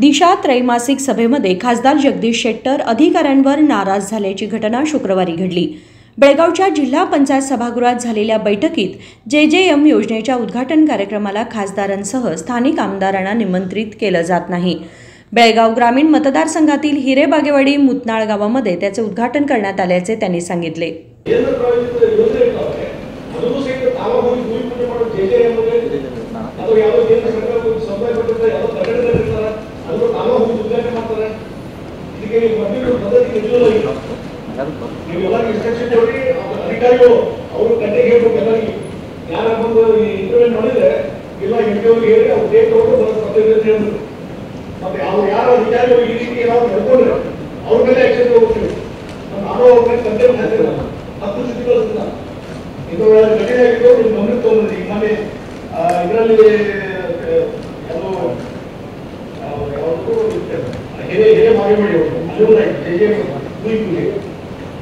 दिशा त्रैमासिक सभेमध्ये खासदार जगदीश शेट्टर अधिकाऱ्यांवर नाराज झाल्याची घटना शुक्रवारी घडली। बेळगावच्या जिल्हा पंचायत सभागृहात झालेल्या बैठकीत JJM योजनेच्या उद्घाटन कार्यक्रमाला खासदारांसह स्थानिक आमदारांना निमंत्रित केलं जात नाही। बेळगाव ग्रामीण मतदारसंघातील हिरेबागेवाडी मुतनाळ गावामध्ये त्याचे उद्घाटन करण्यात आल्याचे त्यांनी सांगितले।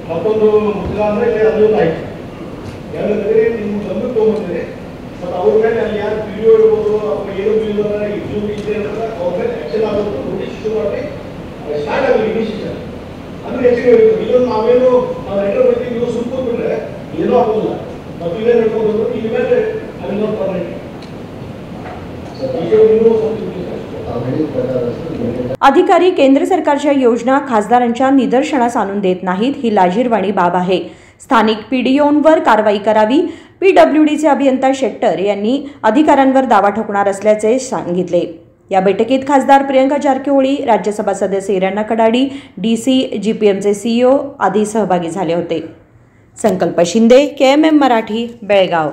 ಮತ್ತೊಂದು ಮುದ್ರಾ ಅಂದ್ರೆ ಅದು ಲೈಟ್ ಯಾಕಂದ್ರೆ ನೀವು ಬಂದು ತಗೊಂಡ್ರೆ ಮತ್ತೆ ಅವ್ರ ಮೇಲೆ ಅಲ್ಲಿ ಯಾರು ವಿಡಿಯೋ ಇರ್ಬೋದು ಅಥವಾ ಏನು ವಿಡಿಯೋ ಇದ್ದು ಇದೆ ಅಂತ ಅವ್ರ ಮೇಲೆ ಆಕ್ಷನ್ ಆಗೋದು ನೋಟಿಸ್ ಇಶ್ಯೂ ಮಾಡಿ ಸ್ಟಾರ್ಟ್ ಆಗಲಿ ಇನಿಷಿಯೇಷನ್ ಅಂದ್ರೆ ಹೆಚ್ಚಿಗೆ ಇರುತ್ತೆ। ಇದನ್ನು ನಾವೇನು ನಾವು ಲೆಟರ್ ಬರ್ತೀವಿ ನೀವು ಸುಮ್ಮನೆ ಬಿಟ್ರೆ ಏನೂ ಆಗೋದಿಲ್ಲ। ಮತ್ತು ಇದೇ ನಡ್ಕೊಂಡು ಈ ಮೇಲೆ ಅಲ್ಲಿಂದ ಪರ್ಮನೆಂಟ್ अधिकारी केंद्र सरकारच्या योजना खासदारांच्या निदर्शनास आणून देत नाहीत ही लाजिरवाणी बाब आहे। स्थानिक PDOंवर कारवाई करावी। PWDचे अभियंता शेट्टर यांनी अधिकाऱ्यांवर दावा ठोकणार असल्याचे सांगितले। या बैठकीत खासदार प्रियंका जारकिहोळी, राज्यसभा सदस्य इराणा कडाडी, DC, GPMचे CEO आदी सहभागी झाले होते। संकल्प शिंदे, KMM मराठी, बेळगाव।